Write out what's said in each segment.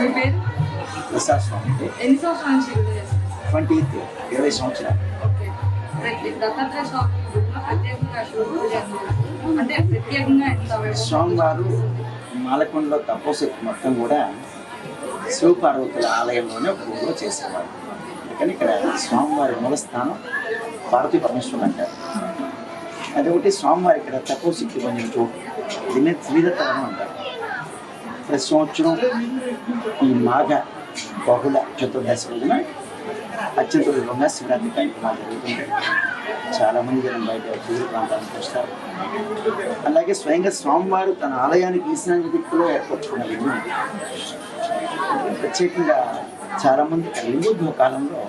మీ పేరు? ప్రసాద్ స్వామి. ఎన్ని సంవత్సరాల నుంచి పూజ చేస్తారు? 20 సంవత్సరాలు. ఓకే. దత్తాత్రేయ స్వామి గుడిలో ప్రత్యేకంగా శివ పూజ అంటే ప్రత్యేకంగా ఎంత స్వామివారు మాలకొండలో తపోశక్తి మొత్తం కూడా శివపార్వతుల ఆలయంలోనే ఒక గుడిలో చేసేవారు. అందుకని ఇక్కడ స్వామివారి మూలస్థానం పార్వతీ పరమేశ్వరులు అంటారు. అదొకటి స్వామివారి ఇక్కడ తపోశక్తి పొందిన చోటు. దీన్ని శ్రీదత్తవనం అంటారు. ప్రతి సంవత్సరం ఈ మాఘ బహుళ చతుర్దశి రోజున అత్యంత విధంగా శివరాత్రి కార్యక్రమాలు జరుగుతుంటాయి. చాలామంది జనం బయట దూర ప్రాంతానికి వస్తారు. అలాగే స్వయంగా స్వామివారు తన ఆలయానికి ఈశాన్య దిక్కులో ఏర్పరచుకున్న విధంగా ప్రత్యేకంగా చాలామంది లింగోద్భవ కాలంలో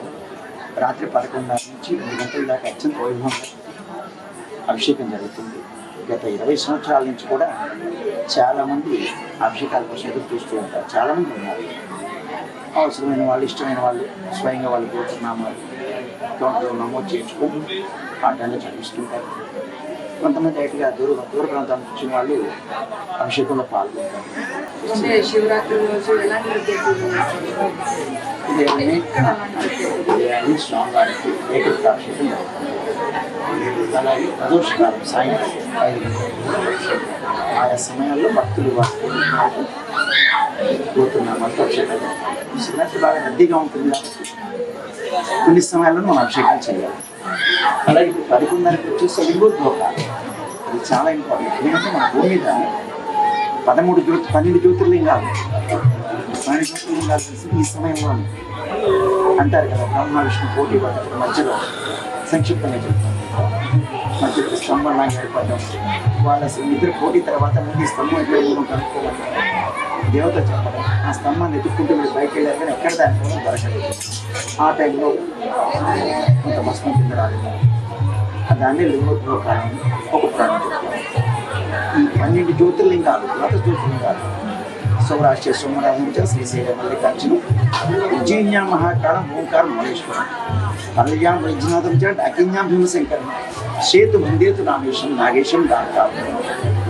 రాత్రి 11:30 నుంచి 2 గంటల దాకా అత్యంత వైభవంగా అభిషేకం జరుగుతుంది. గత 20 సంవత్సరాల నుంచి కూడా చాలామంది అభిషేకాల కోసం ఎదురు చూస్తూ ఉంటారు. చాలామంది ఉన్నారు. అవసరమైన వాళ్ళు, ఇష్టమైన వాళ్ళు స్వయంగా వాళ్ళు గోత్రనామాలు తోటలో నమోదు చేయించుకొని పాఠాన్ని చదివిస్తుంటారు. కొంతమంది డైరెక్ట్గా దూర ప్రాంతానికి వచ్చిన వాళ్ళు అభిషేకంలో పాల్గొంటారు. శివరాత్రి రోజు ఇది స్వామివారికి ఏకృతాభిషేకం జరుగుతుంది. అలాగే ప్రదోషకాలం సాయంత్రం 5 గంటలకు ఆయా సమయాల్లో భక్తులు గోత్రనామాలతో అభిషేకాలు. శివరాత్రి బాగా రద్దీగా ఉంటుంది కాబట్టి కొన్ని సమయాల్లో మనం అభిషేకం చేయాలి. అలాగే 11:30 వచ్చేసి లింగోద్భవ కాలం. అది చాలా ఇంపార్టెంట్. ఎందుకంటే మన భూమి మీద 12 జ్యోతిర్లింగాలు తెలిసి ఈ సమయంలో అంటారు కదా, బ్రహ్మ విష్ణు పోటీ పడ్డప్పుడు మధ్యలో సంక్షిప్తంగా చెప్తాను. మధ్యలో స్తంభం లాగా ఏర్పడడం, వాళ్ళ ఇద్దరు పోటీ తర్వాత ముందు స్తంభం ఎక్కడ మనం కనుక్కోవాలి దేవత చెప్పడం. ఆ స్తంభాన్ని ఎత్తుక్కుంటూ మీరు బయటకు వెళ్ళారు కానీ ఎక్కడ దానికోసం దొరకలేదు. ఆ టైంలో కొంత భస్మం కింద రాలేదు. దాన్ని లింగోద్భవ కాలం ఒక ప్రాణం. ఈ 12 జ్యోతిర్లింగాలు ద్వాదశ జ్యోతిర్లింగాలు సౌరాష్ట్ర సోమరాజంచ శ్రీశైల మల్లికార్జునం ఉజ్జయిన్యాం మహాకాళం ఓంకారం మల్లేశ్వరం పల్లవ్యాం వైద్యనాథం చ అకిన్యాం భీమశంకరం సేతు ముందేతు రామేశం నాగేశం దాంతా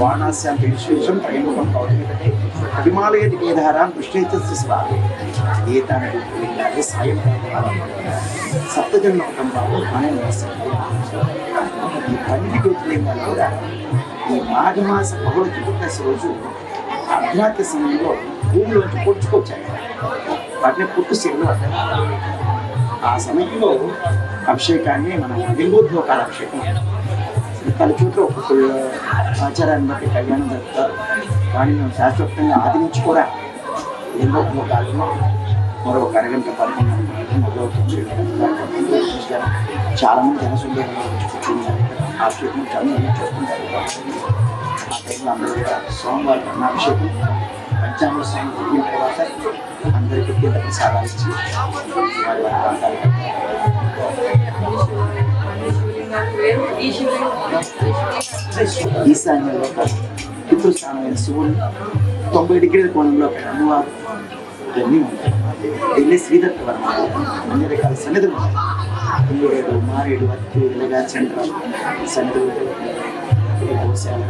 వారణాస్యాం విశ్వేశం త్రయంబకం కౌతమికటే హిమాలయతి కేదారాం కృష్ణేతస్వామి ఏతాని జ్యోతిర్లింగాలే సాయం సప్తజన్మ కుటుంబాలు అనే ఈ 12 జ్యోతిర్లింగాలు కూడా ఈ మాఘమాస బహుళ చతుర్దశి రోజు అర్ధరాత్రి సమయంలో భూమిలోంచి పొడుచుకొచ్చాయి. వాటిని పుట్టు శివులు అంటారు. ఆ సమయంలో అభిషేకాన్ని మనం లింగోద్భవ కాల అభిషేకం పలు చోట్ల ఒక్కొక్క ఆచారాన్ని బట్టి కళ్యాణం జరుపుతారు. కానీ మేము శాస్త్రోక్తంగా ఆది నుంచి కూడా లింగోద్భవ కాలంలో మరొక అరగంట 11 మొదలవుతుంది. చాలామంది జనసందేహంలో కూర్చున్నారు. ఆ అభిషేకం చాలా చేస్తుంటారు. ఆ టైంలో అందరూ కూడా స్వామివారి అన్నాభిషేకం పంచామృత స్వామి తిరిగిన తర్వాత అందరికీ కింద ప్రసాదాలు ఇచ్చి వారి వారి ప్రాంతాలు ఈశాన్యంలో పితృస్థానమైన శివుని 90 డిగ్రీల కోణంలో అమ్మవారు ఇవన్నీ ఉంటాయి. దీన్ని శ్రీదత్తవనం. అన్ని రకాల సన్నిధులు ఉంటాయి. కుంగురేడు, మారేడు, అత్తి, ఇలాగా చంద్ర సన్నిధులు, గోశాల.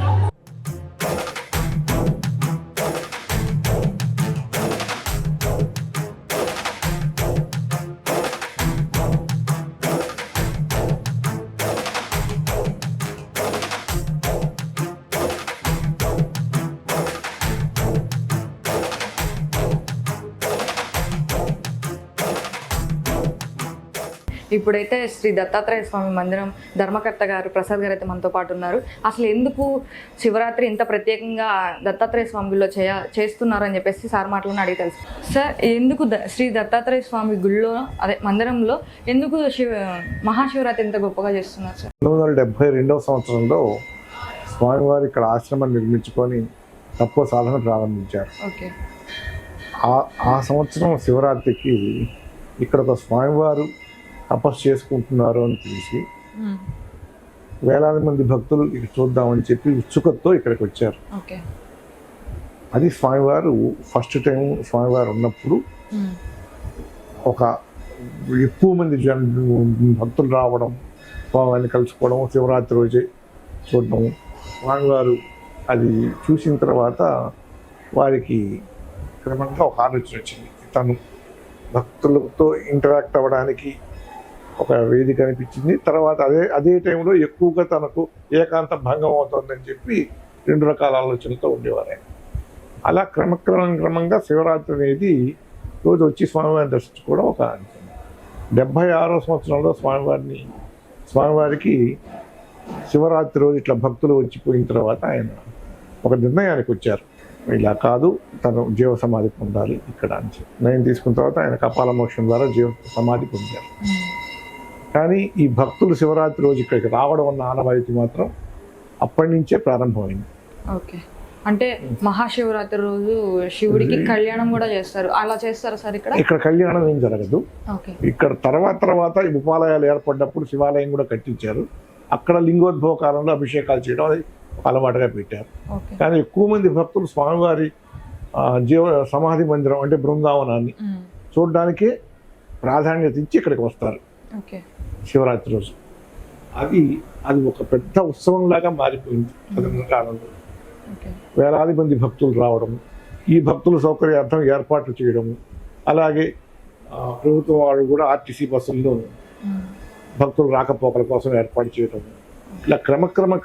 ఇప్పుడైతే శ్రీ దత్తాత్రేయ స్వామి మందిరం ధర్మకర్త గారు ప్రసాద్ గారు అయితే మనతో పాటు ఉన్నారు. అసలు ఎందుకు శివరాత్రి ఇంత ప్రత్యేకంగా దత్తాత్రేయ స్వామి గుళ్ళో చేస్తున్నారు అని చెప్పేసి సార్ మాటలను అడిగి తెలుసు. సార్, ఎందుకు శ్రీ దత్తాత్రేయ స్వామి గుళ్ళో అదే మందిరంలో ఎందుకు మహాశివరాత్రి ఇంత గొప్పగా చేస్తున్నారు సార్? 1972వ సంవత్సరంలో స్వామివారు ఇక్కడ ఆశ్రమం నిర్మించుకొని తపో సాధన ప్రారంభించారు. ఓకే. ఆ సంవత్సరం శివరాత్రికి ఇక్కడ ఒక స్వామివారు తపస్సు చేసుకుంటున్నారు అని తెలిసి వేలాది మంది భక్తులు ఇక్కడ చూద్దామని చెప్పి ఉత్సుకతతో ఇక్కడికి వచ్చారు. అది స్వామివారు ఫస్ట్ టైం స్వామివారు ఉన్నప్పుడు ఒక ఎక్కువ మంది భక్తులు రావడం, స్వామివారిని కలుసుకోవడం, శివరాత్రి రోజే చూడడం. స్వామివారు అది చూసిన తర్వాత వారికి క్రమంగా ఒక ఆలోచన వచ్చింది. తను భక్తులతో ఇంటరాక్ట్ అవ్వడానికి ఒక వేదిక అనిపించింది. తర్వాత అదే టైంలో ఎక్కువగా తనకు ఏకాంత భంగం అవుతుందని చెప్పి 2 రకాల ఆలోచనలతో ఉండేవారు. అలా క్రమంగా శివరాత్రి అనేది రోజు వచ్చి స్వామివారిని దర్శించుకోవడం ఒక 76వ సంవత్సరంలో స్వామివారికి శివరాత్రి రోజు ఇట్లా భక్తులు వచ్చిపోయిన తర్వాత ఆయన ఒక నిర్ణయానికి వచ్చారు. ఇలా కాదు, తను జీవ సమాధి పొందాలి ఇక్కడ అని చెప్పి నేను తీసుకున్న తర్వాత ఆయన కపాల మోక్షం ద్వారా జీవ సమాధి పొందారు. కానీ ఈ భక్తులు శివరాత్రి రోజు ఇక్కడికి రావడం అన్న ఆనవాయితీ మాత్రం అప్పటి నుంచే ప్రారంభమైంది. ఓకే, అంటే మహాశివరాత్రి రోజు శివుడికి కళ్యాణం కూడా చేస్తారు, అలా చేస్తారు సార్? ఇక్కడ కళ్యాణం ఏం జరగదు. ఇక్కడ తర్వాత ఈ ఉపాలయాలు ఏర్పడినప్పుడు శివాలయం కూడా కట్టించారు. అక్కడ లింగోద్భవ కాలంలో అభిషేకాలు చేయడం అది అలవాటుగా పెట్టారు. కానీ ఎక్కువ మంది భక్తులు స్వామివారి జీవ సమాధి మందిరం అంటే బృందావనాన్ని చూడడానికే ప్రాధాన్యత ఇచ్చి ఇక్కడికి వస్తారు శివరాత్రి రోజు. అది ఒక పెద్ద ఉత్సవంలాగా మారిపోయింది కాలంలో. వేలాది మంది భక్తులు రావడము, ఈ భక్తుల సౌకర్యార్థం ఏర్పాట్లు చేయడము, అలాగే ప్రభుత్వం వాళ్ళు కూడా ఆర్టీసీ బస్సుల్లో భక్తులు రాకపోకల కోసం ఏర్పాటు చేయడము. ఇలా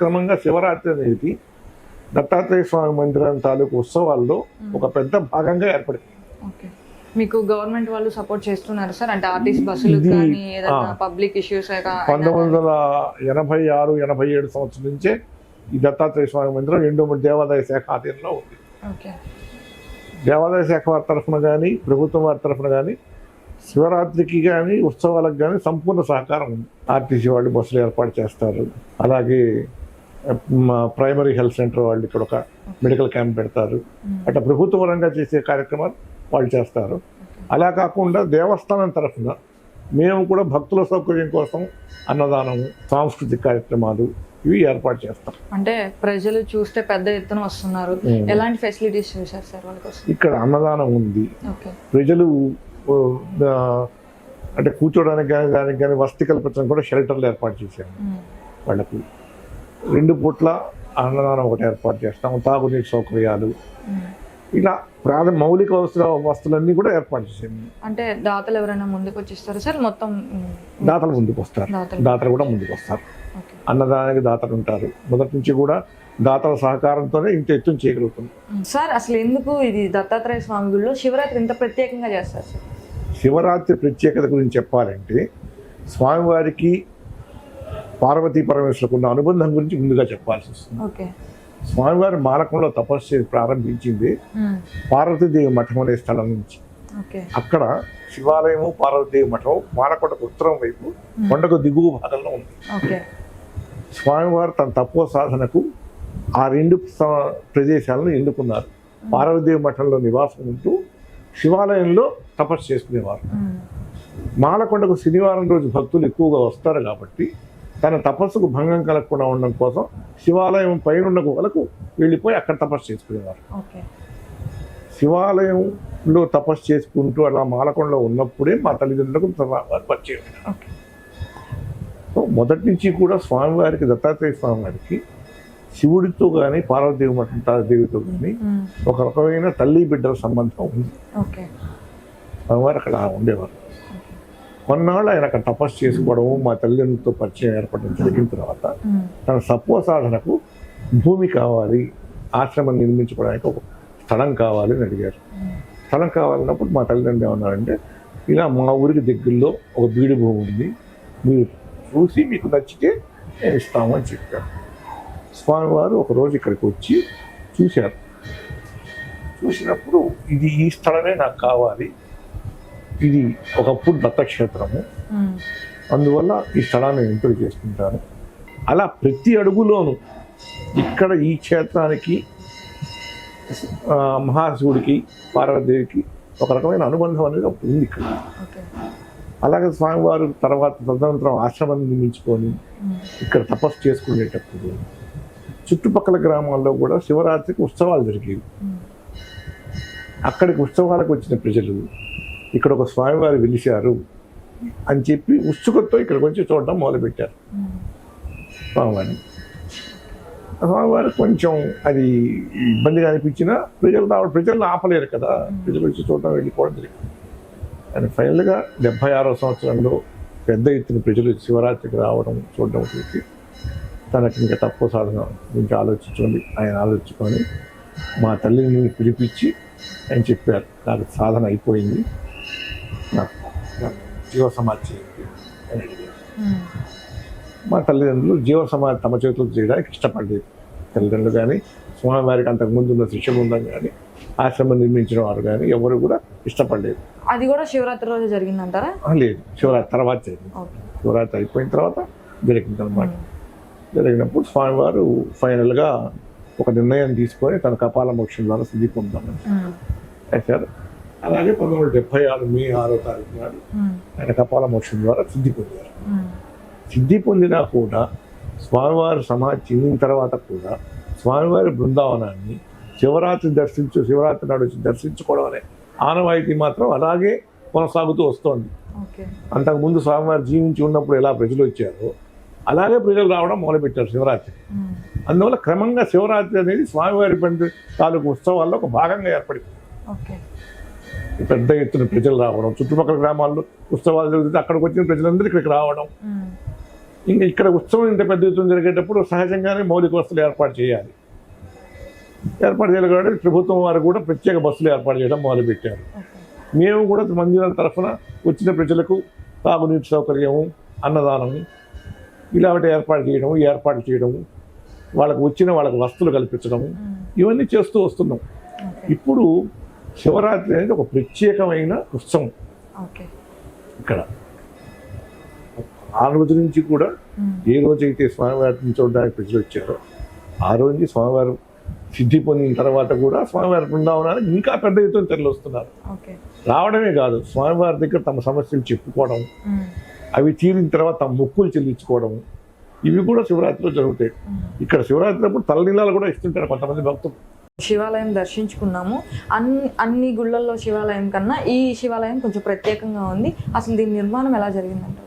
క్రమంగా శివరాత్రి అనేది దత్తాత్రేయ స్వామి మందిరం తాలూకు ఉత్సవాల్లో ఒక పెద్ద భాగంగా ఏర్పడింది. మీకు గవర్నమెంట్ వాళ్ళు సపోర్ట్ చేస్తున్నారు సార్? అంటే ఆర్టీసీ బస్సులు కానీ ఏదైనా పబ్లిక్ ఇష్యూస్ 1986-87 సంవత్సరం నుంచే ఈ దత్తాత్రేయ స్వామి మందిరం ఎండోమెంట్ దేవాదాయ శాఖ ఆధీనంలో ఉంది. దేవాదాయ శాఖ వారి తరఫున కానీ ప్రభుత్వం వారి తరఫున కానీ శివరాత్రికి కానీ ఉత్సవాలకు కానీ సంపూర్ణ సహకారం ఉంది. ఆర్టీసీ వాళ్ళు బస్సులు ఏర్పాటు చేస్తారు, అలాగే ప్రైమరీ హెల్త్ సెంటర్ వాళ్ళు ఇక్కడ ఒక మెడికల్ క్యాంప్ పెడతారు. అట్లా ప్రభుత్వ పరంగా చేసే కార్యక్రమాలు వాళ్ళు చేస్తారు. అలా కాకుండా దేవస్థానం తరఫున మేము కూడా భక్తుల సౌకర్యం కోసం అన్నదానము, సాంస్కృతిక కార్యక్రమాలు ఇవి ఏర్పాటు చేస్తాం. అంటే ప్రజలు చూస్తే పెద్ద ఎత్తున వస్తున్నారు, ఎలాంటి ఫెసిలిటీస్ చూసారు సార్ వాళ్ళ కోసం? ఇక్కడ అన్నదానం ఉంది, ప్రజలు అంటే కూర్చోడానికి కానీ దానికి కానీ వసతి కల్పించడం కూడా షెల్టర్లు ఏర్పాటు చేశాము. వాళ్ళకు 2 పూట్ల అన్నదానం ఒకటి ఏర్పాటు చేస్తాము, తాగునీటి సౌకర్యాలు, ఇలా మౌలిక వస్తువులన్నీ కూడా ఏర్పాటు చేసాము. అంటే దాతలు ఎవరైనా ముందుకు వచ్చిస్తారు సార్? మొత్తం దాతలు ముందుకు వస్తారు, దాతలు కూడా ముందుకు వస్తారు. అన్నదానానికి దాతలు ఉంటారు. మొదటి నుంచి కూడా దాతల సహకారంతోనే ఇంత ఎత్తున చేయగలుగుతుంది. సార్ అసలు ఎందుకు ఇది దత్తాత్రేయ స్వామి గుడిలో శివరాత్రి ఇంత ప్రత్యేకంగా చేస్తారు సార్? శివరాత్రి ప్రత్యేకత గురించి చెప్పాలంటే స్వామివారికి పార్వతీ పరమేశ్వరులకు ఉన్న అనుబంధం గురించి ముందుగా చెప్పాల్సి వస్తుంది. స్వామివారి మాలకంలో తపస్సు చేసి ప్రారంభించింది పార్వతీదేవి మఠం అనే స్థలం నుంచి. అక్కడ శివాలయము పార్వతీదేవి మఠం మాలకొండకు ఉత్తరం వైపు కొండకు దిగువ భాగంలో ఉంది. స్వామివారు తన తపో సాధనకు ఆ 2 ప్రదేశాలను ఎన్నుకున్నారు. పార్వతీదేవి మఠంలో నివాసం ఉంటూ శివాలయంలో తపస్సు చేసుకునేవారు. మాలకొండకు శనివారం రోజు భక్తులు ఎక్కువగా వస్తారు కాబట్టి తన తపస్సుకు భంగం కలగకుండా ఉండడం కోసం శివాలయం పైన గుహలకు వెళ్ళిపోయి అక్కడ తపస్సు చేసుకునేవారు. శివాలయంలో తపస్సు చేసుకుంటూ అలా మాలకొండలో ఉన్నప్పుడే మా తల్లిదండ్రులకు స్వామివారు పరిచయం. మొదటి నుంచి కూడా స్వామివారికి, దత్తాత్రేయ స్వామివారికి శివుడితో కానీ పార్వతీదేవి మఠం దేవితో కానీ ఒక రకమైన తల్లి బిడ్డల సంబంధం ఉంది. స్వామివారు అక్కడ ఉండేవారు. కొన్నాళ్ళు ఆయన అక్కడ తపస్సు చేసుకోవడము, మా తల్లిదండ్రులతో పరిచయం ఏర్పడడం జరిగిన తర్వాత తన తపో సాధనకు భూమి కావాలి, ఆశ్రమం నిర్మించుకోవడానికి ఒక స్థలం కావాలి అని అడిగారు. స్థలం కావాలన్నప్పుడు మా తల్లిదండ్రులు ఏమన్నారంటే, ఇలా మా ఊరికి దగ్గరలో ఒక బీడు భూమి ఉంది, మీరు చూసి మీకు నచ్చితే నేను ఇస్తాము అని చెప్పారు. స్వామివారు ఒకరోజు ఇక్కడికి వచ్చి చూశారు. చూసినప్పుడు ఇది ఈ స్థలమే నాకు కావాలి, ఇది ఒకప్పుడు దత్తక్షేత్రము, అందువల్ల ఈ స్థలాన్ని ఎంపిక చేసుకుంటాను. అలా ప్రతి అడుగులోనూ ఇక్కడ ఈ క్షేత్రానికి మహాశివుడికి పార్వతీదేవికి ఒక రకమైన అనుబంధం అనేది ఒకటి ఉంది ఇక్కడ. అలాగే స్వామివారు తర్వాత తదనంతరం ఆశ్రమాన్ని నిర్మించుకొని ఇక్కడ తపస్సు చేసుకునేటప్పుడు చుట్టుపక్కల గ్రామాల్లో కూడా శివరాత్రికి ఉత్సవాలు జరిగేవి. అక్కడికి ఉత్సవాలకు వచ్చిన ప్రజలు ఇక్కడ ఒక స్వామివారు వెలిశారు అని చెప్పి ఉత్సుకతో ఇక్కడికి వచ్చి చూడడం మొదలుపెట్టారు స్వామివారిని. స్వామివారు కొంచెం అది ఇబ్బందిగా అనిపించినా ప్రజలను ఆపలేరు కదా, ప్రజలు వచ్చి చూడటం వెళ్ళిపోవడం జరిగింది. అండ్ ఫైనల్గా 76వ సంవత్సరంలో పెద్ద ఎత్తున ప్రజలు శివరాత్రికి రావడం చూడడం చూసి తనకి ఇంకా తక్కువ సాధన గురించి ఆయన ఆలోచించుకొని మా తల్లిని పిలిపించి ఆయన చెప్పారు, నాకు సాధన అయిపోయింది, నాకు జీవ సమాధి చేయండి అని అడిగారు. మా తల్లిదండ్రులు జీవ సమాధి తమ చేతులు చేయడానికి ఇష్టపడలేదు. తల్లిదండ్రులు కానీ స్వామివారికి అంతకుముందు ఉన్న శిష్య బృందం కానీ ఆశ్రమం నిర్మించిన వారు కానీ ఎవరు కూడా ఇష్టపడలేదు. అది కూడా శివరాత్రి రోజు జరిగిందంటారా? లేదు, శివరాత్రి తర్వాత జరిగింది. శివరాత్రి అయిపోయిన తర్వాత జరిగింది అనమాట. జరిగినప్పుడు స్వామివారు ఫైనల్గా ఒక నిర్ణయం తీసుకొని తన కపాల మోక్షం ద్వారా సిద్ధి పొందామని చెప్పారు. అలాగే 1976 మే 6వ తారీఖు నాడు ఆయన కపాల మోక్షం ద్వారా సిద్ధి పొందారు. సిద్ధి పొందినా కూడా స్వామివారు సమాధి చెందిన తర్వాత కూడా స్వామివారి బృందావనాన్ని శివరాత్రి నాడు వచ్చి దర్శించుకోవడం అనే ఆనవాయితీ మాత్రం అలాగే కొనసాగుతూ వస్తోంది. అంతకుముందు స్వామివారు జీవించి ఉన్నప్పుడు ఎలా ప్రజలు వచ్చారో అలాగే ప్రజలు రావడం మొదలుపెట్టారు శివరాత్రి. అందువల్ల క్రమంగా శివరాత్రి అనేది స్వామివారి తాలూకు ఉత్సవాల్లో ఒక భాగంగా ఏర్పడింది. పెద్ద ఎత్తున ప్రజలు రావడం, చుట్టుపక్కల గ్రామాల్లో ఉత్సవాలు జరుగుతుంటే అక్కడికి వచ్చిన ప్రజలందరూ ఇక్కడికి రావడం, ఇంకా ఇక్కడ ఉత్సవం ఇంత పెద్ద ఎత్తున జరిగేటప్పుడు సహజంగానే మౌలిక వసతులు ఏర్పాటు చేయాలి కాబట్టి ప్రభుత్వం వారు కూడా ప్రత్యేక బస్సులు ఏర్పాటు చేయడం మొదలుపెట్టారు. మేము కూడా మందిరాల తరఫున వచ్చిన ప్రజలకు తాగునీటి సౌకర్యము, అన్నదానము ఇలాంటి ఏర్పాటు చేయడము, వాళ్ళకు వస్తువులు కల్పించడము, ఇవన్నీ చేస్తూ వస్తున్నాం. ఇప్పుడు శివరాత్రి అనేది ఒక ప్రత్యేకమైన ఉత్సవం. ఇక్కడ ఆ రోజు నుంచి కూడా ఏ రోజైతే స్వామివారిని చూడడానికి ప్రజలు వచ్చారో ఆ రోజు స్వామివారు సిద్ధి పొందిన తర్వాత కూడా స్వామివారి బృందావనానికి ఇంకా పెద్ద ఎత్తున తరలి వస్తున్నారు. రావడమే కాదు, స్వామివారి దగ్గర తమ సమస్యలు చెప్పుకోవడం, అవి తీరిన తర్వాత తమ మొక్కులు చెల్లించుకోవడం, ఇవి కూడా శివరాత్రిలో జరుగుతాయి. ఇక్కడ శివరాత్రి అప్పుడు తలనీలాలు కూడా ఇస్తుంటారు కొంతమంది భక్తులు. శివాలయం దర్శించుకున్నాము. అన్ని గుళ్ళల్లో శివాలయం కన్నా ఈ శివాలయం కొంచెం ప్రత్యేకంగా ఉంది. అసలు దీని నిర్మాణం ఎలా జరిగిందంటారు?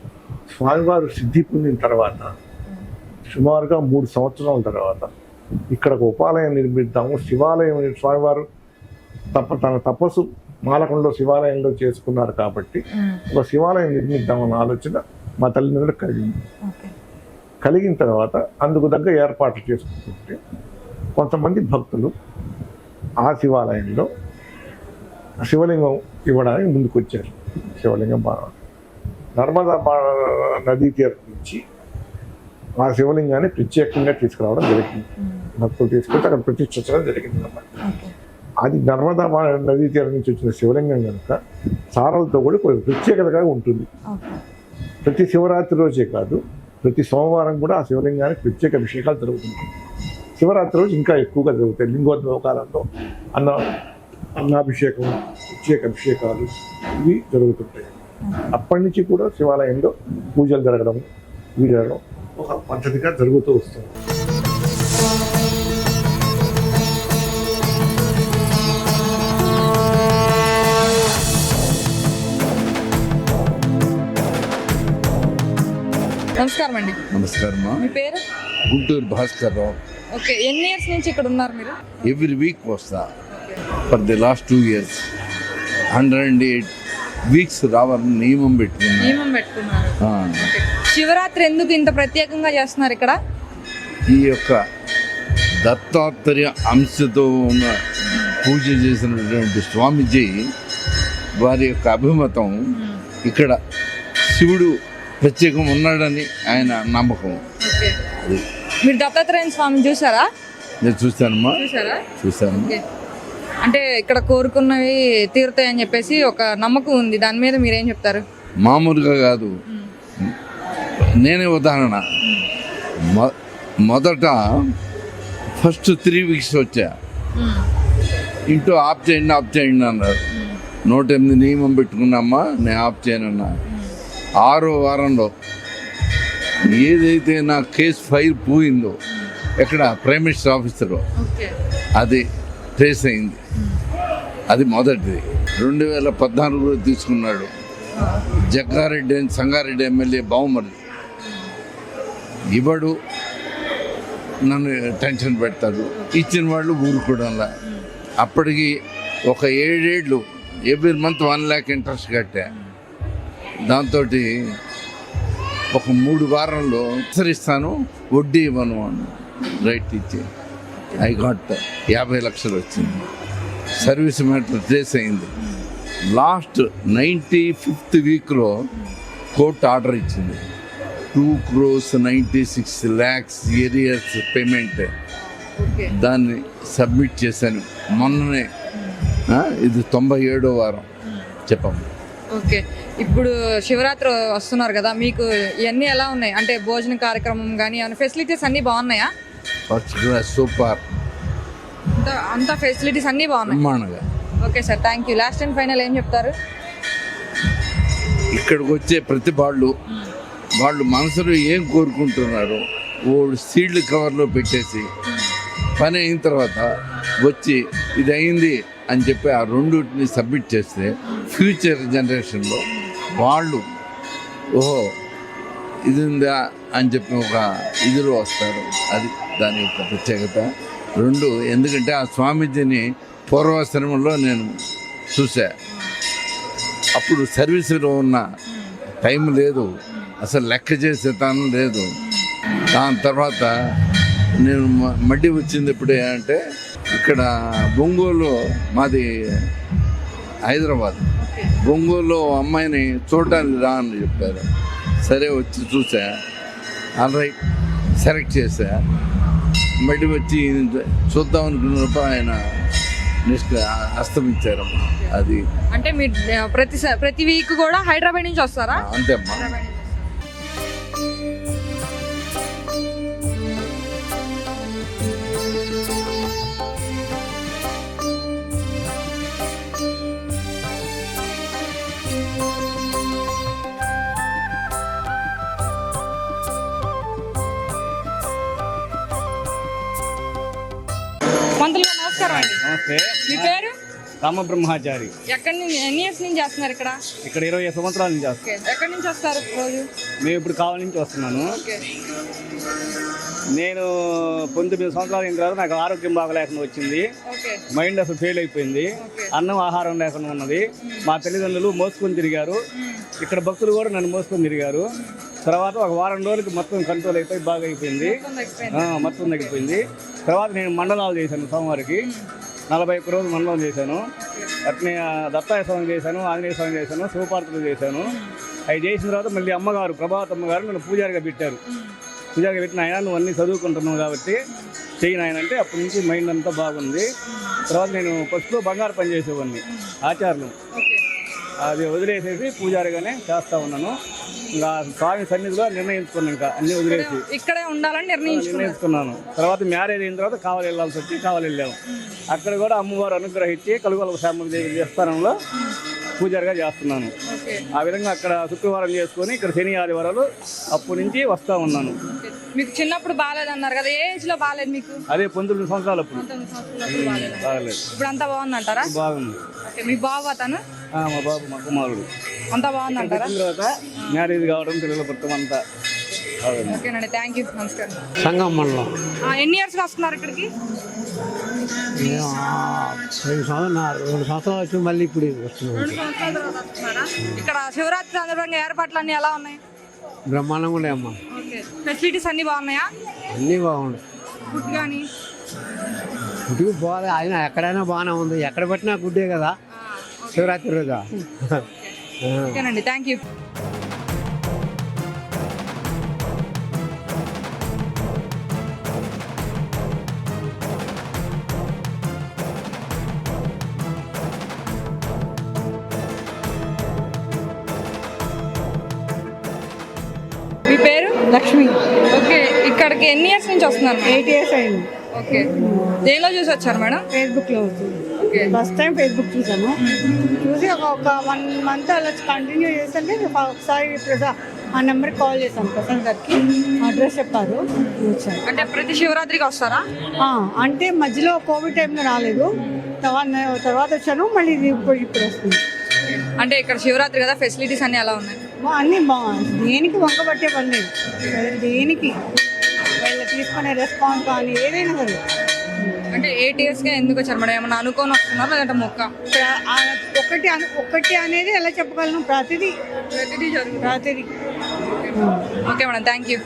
స్వామివారు సిద్ధి పొందిన తర్వాత సుమారుగా 3 సంవత్సరాల తర్వాత ఇక్కడ ఒక ఉపాలయం నిర్మిద్దాము, శివాలయం స్వామివారు తన తపస్సు మాలకొండలో శివాలయంలో చేసుకున్నారు కాబట్టి ఒక శివాలయం నిర్మిద్దామన్న ఆలోచన మా తల్లిదండ్రులకు కలిగిన తర్వాత అందుకు తగ్గ ఏర్పాట్లు చేసుకుంటుంటే కొంతమంది భక్తులు ఆ శివాలయంలో శివలింగం ఇవ్వడానికి ముందుకు వచ్చారు. శివలింగం నర్మదా నదీ తీరం నుంచి ఆ శివలింగాన్ని ప్రత్యేకంగా తీసుకురావడం జరిగింది. భక్తులు తీసుకుంటే అక్కడ ప్రతిష్ఠించడం జరిగింది అన్నమాట. అది నర్మదా నదీ తీరం నుంచి వచ్చిన శివలింగం కనుక సారలతో కూడా కొంచెం ప్రత్యేకతగా ఉంటుంది. ప్రతి శివరాత్రి రోజే కాదు, ప్రతి సోమవారం కూడా ఆ శివలింగానికి ప్రత్యేక అభిషేకాలు జరుగుతుంటాయి. శివరాత్రి రోజు ఇంకా ఎక్కువగా జరుగుతాయి. లింగోద్భవ కాలంలో అన్నాభిషేకం, ప్రత్యేక అభిషేకాలు ఇవి జరుగుతుంటాయి. అప్పటి నుంచి కూడా శివాలయంలో పూజలు జరగడం, ఇవి జరగడం ఒక పద్ధతిగా జరుగుతూ వస్తుంది. నమస్కారం అండి. నమస్కారం. మీ పేరు? గుంటూరు భాస్కర్ రావు. ఓకే, ఎన్ని ఇయర్స్ నుంచి ఇక్కడ ఉన్నారు మీరు? ఎవ్రీ వీక్ వస్తా. For the last 2 years 108 weeks రావాలని నియమం పెట్టుకున్నారు. శివరాత్రి ఎందుకు ఇంత ప్రత్యేకంగా చేస్తున్నారు ఇక్కడ? ఈ యొక్క దత్తాత్రేయ అంశతో ఉన్న పూజ చేసినటువంటి స్వామీజీ వారి యొక్క అభిమతం ఇక్కడ శివుడు ప్రత్యేకం ఉన్నాడని ఆయన నమ్మకం. మీరు దత్తాత్రేయ స్వామి చూసారా? నేను చూశానమ్మా. చూశాను. అంటే ఇక్కడ కోరుకున్నవి తీరుతాయని చెప్పేసి ఒక నమ్మకం ఉంది. దాని మీద మీరేం చెప్తారు? మామూలుగా కాదు, నేనే ఉదాహరణ. మొదట ఫస్ట్ 3 weeks వచ్చా, ఇంటూ ఆఫ్ చేయండి అన్నారు. 108 నియమం పెట్టుకున్నామ్మా, నేను ఆఫ్ చేయనన్నా. 6వ వారంలో ఏదైతే నా కేసు ఫైల్ పోయిందో ఎక్కడ ప్రైమ్ మినిస్టర్ ఆఫీసర్లో అది ట్రేస్ అయింది. అది మొదటిది. 2014లో తీసుకున్నాడు. జగ్గారెడ్డి సంగారెడ్డి ఎమ్మెల్యే బావుమరి ఇవ్వడు. నన్ను టెన్షన్ పెడతాడు. ఇచ్చిన వాళ్ళు ఊరుకోవడంలా. అప్పటికి ఒక 7 ఏళ్ళు ఎవ్రీ మంత్ 1 lakh ఇంట్రెస్ట్ కట్టా. దాంతో ఒక 3 వారాల్లో ఇస్తాను, వడ్డీ ఇవ్వను అని రైట్ ఇచ్చి ఐ గాట్ 50 లక్షలు వచ్చింది. సర్వీస్ మ్యాటర్ ట్రేస్ అయింది. లాస్ట్ 95th వీక్లో కోర్టు ఆర్డర్ ఇచ్చింది. 2,96,00,000 ఏరియర్స్ పేమెంట్. ఓకే. దాన్ని సబ్మిట్ చేశాను మొన్ననే. ఇది 97వ వారం. చెప్పమ్మా. ఓకే. ఇప్పుడు శివరాత్రి వస్తున్నారు కదా, మీకు ఇవన్నీ ఎలా ఉన్నాయి? అంటే భోజన కార్యక్రమం కానీ ఏమైనా ఫెసిలిటీస్ అన్నీ బాగున్నాయా? ఫస్ట్ క్లాస్, సూపర్, అంత ఫెసిలిటీస్ అన్నీ బాగున్నాయి. బ్రహ్మాండంగా. Okay sir, thank you. Last and final ఏం చెప్తారు? ఇక్కడికి వచ్చే ప్రతి వాళ్ళు మనసులో ఏం కోరుకుంటున్నారు ఓ సీల్డ్ కవర్లో పెట్టేసి పని అయిన తర్వాత వచ్చి ఇది అయింది అని చెప్పి ఆ రెండుని సబ్మిట్ చేస్తే ఫ్యూచర్ జనరేషన్లో వాళ్ళు ఓహో ఇది ఉందా అని చెప్పి ఒక ఇదిలో వస్తారు. అది దాని యొక్క ప్రత్యేకత. 2, ఎందుకంటే ఆ స్వామీజీని పూర్వాశ్రమంలో నేను చూసా. అప్పుడు సర్వీసులో ఉన్న టైం లేదు, అసలు లెక్క చేసే తాను లేదు. దాని తర్వాత నేను మడ్డి వచ్చింది ఎప్పుడే అంటే ఇక్కడ ఒంగోలు, మాది హైదరాబాద్, ఒంగోలులో అమ్మాయిని చూడడానికి రా అని చెప్పారు. సరే వచ్చి చూసా, ఆల్రైట్ సెలెక్ట్ చేశా. మళ్ళీ వచ్చి చూద్దాం అనుకున్నప్పుడు ఆయన నెక్స్ట్ అస్తమించారమ్మా. అది అంటే మీరు ప్రతి వీక్ కూడా హైదరాబాద్ నుంచి వస్తారా? అంతే అమ్మా. మంత్రులు గారు నమస్కారం అండి. నమస్తే. మీ పేరు? రామబ్రహ్మచారి. ఎక్కడి నుంచి, ఎన్ని ఇయర్స్ నుంచి చేస్తున్నారు ఇక్కడ? ఇక్కడ 20 సంవత్సరాల నుంచి చేస్తాను. ఓకే. ఎక్కడి నుంచి వస్తారు రోజు? మేము ఇప్పుడు కావాలి నుంచి వస్తున్నాను. ఓకే. నేను 19 సంవత్సరాలు అయిన తర్వాత నాకు ఆరోగ్యం బాగలేకుండా వచ్చింది. ఓకే. మైండ్ అసలు ఫెయిల్ అయిపోయింది. ఓకే. అన్నం ఆహారం లేకుండా ఉన్నది. మా తల్లిదండ్రులు మోసుకొని తిరిగారు. ఇక్కడ భక్తులు కూడా నన్ను మోసుకొని తిరిగారు. తర్వాత ఒక వారం రోజులకి మొత్తం కంట్రోల్ అయిపోయి బాగా అయిపోయింది. మొత్తం తగ్గిపోయింది. తర్వాత నేను మండలాలు చేశాను. సోమవారికి 41 రోజులు మండలం చేశాను. అట్నే దత్తాయ స్వామి చేశాను, ఆంజనేయ స్వామి చేశాను, శివపార్వతులు చేశాను. అవి చేసిన తర్వాత మళ్ళీ అమ్మగారు, ప్రభావత్ అమ్మగారు నన్ను పూజారిగా పెట్టారు. పూజారిగా పెట్టిన ఆయన నువ్వు అన్నీ చదువుకుంటున్నావు కాబట్టి చేయను ఆయన అంటే అప్పటి నుంచి మైండ్ అంతా బాగుంది. తర్వాత నేను ఫస్ట్లో బంగారు పని చేసేవాడిని, ఆచార్యులు. అది వదిలేసేసి పూజారిగానే చేస్తా ఉన్నాను. ఇంకా స్వామి సన్నిధిలో నిర్ణయించుకున్నాను, ఇంకా అన్ని వదిలేసి ఇక్కడే ఉండాలని నిర్ణయించుకున్నాను. తర్వాత మ్యారేజ్ అయిన తర్వాత కావాలి వెళ్ళాల్సి వచ్చి కావాలి వెళ్ళాము. అక్కడ కూడా అమ్మవారు అనుగ్రహించి కలుగొల శ్యామల దేవి దేవస్థానంలో పూజారిగా చేస్తున్నాను. ఆ విధంగా అక్కడ శుక్రవారం చేసుకొని ఇక్కడ శని ఆదివారాలు అప్పటి నుంచి వస్తూ ఉన్నాను. మీకు చిన్నప్పుడు బాగాలేదన్నారు కదా, ఏ ఏజ్ లో బాగాలేదు మీకు? అదే 19 సంవత్సరాలు అప్పుడు బాగలేదు. ఇప్పుడు అంతా బాగుందంటారా? బాగుంది. మీ బాబు అతను? మా బాబు, మా కుమారుడు. అంతా బాగుందంటారా? తర్వాత మ్యారేజ్ కావడం, పిల్లల పుట్టడం అంతా. ఓకేనండి, థ్యాంక్ యూ. నమస్కారం. సంగం మండలం. ఎన్ని ఇయర్స్ వస్తున్నారు ఇక్కడికి? 2 సంవత్సరాలు వచ్చి మళ్ళీ ఇప్పుడు వస్తున్నాం. 2 సంవత్సరాల తర్వాత వస్తున్నారా? ఇక్కడ శివరాత్రి సందర్భంగా ఏర్పాట్లు అన్ని ఎలా ఉన్నాయి? బ్రహ్మాండంగా ఉన్నాయమ్మా. ఓకే. ఫెసిలిటీస్ అన్ని బాగున్నాయా? అన్నీ బాగున్నాయి. ఫుడ్ కానీ గుడికి పోవాలి, ఆయన ఎక్కడైనా బాగానే ఉంది. ఎక్కడ పెట్టినా గుడ్డే కదా శివరాత్రి రోజు. ఓకేనండి, థ్యాంక్ యూ. మీ పేరు? లక్ష్మి. ఓకే. ఇక్కడికి ఎన్ని ఇయర్స్ నుంచి వస్తున్నారు? 8 years అయింది. ఓకే. దేనిలో చూసి వచ్చారు మేడం? ఫేస్బుక్లో వచ్చింది. ఓకే. ఫస్ట్ టైం ఫేస్బుక్ చూసాను. చూసి ఒక 1 month అలా కంటిన్యూ చేస్తుంటే ఒకసారి ఆ నెంబర్కి కాల్ చేశాను. ప్రసాద్ గారికి అడ్రస్ చెప్పారు, వచ్చాను. అంటే ప్రతి శివరాత్రికి వస్తారా? అంటే మధ్యలో కోవిడ్ టైంలో రాలేదు, తర్వాత వచ్చాను. మళ్ళీ ఇప్పుడు వస్తుంది. అంటే ఇక్కడ శివరాత్రి కదా, ఫెసిలిటీస్ అన్ని ఎలా ఉన్నాయి? అన్నీ బాగుంది. దేనికి వంక పట్టే పని లేదు, దేనికి వెళ్ళచ్చు. తీసుకునే రెస్పాన్స్ కానీ ఏదైనా సరే అంటే ఏటీఎస్గా ఎందుకు వచ్చారు మేడం? ఏమన్నా అనుకోని వస్తున్నారు లేదంటే మొక్క? ఒకటి అనేది ఎలా చెప్పగలను, ప్రతిదీ ప్రతిదీ జరుగుతుంది. ప్రతిదీ ఓకే మేడం, థ్యాంక్ యూ.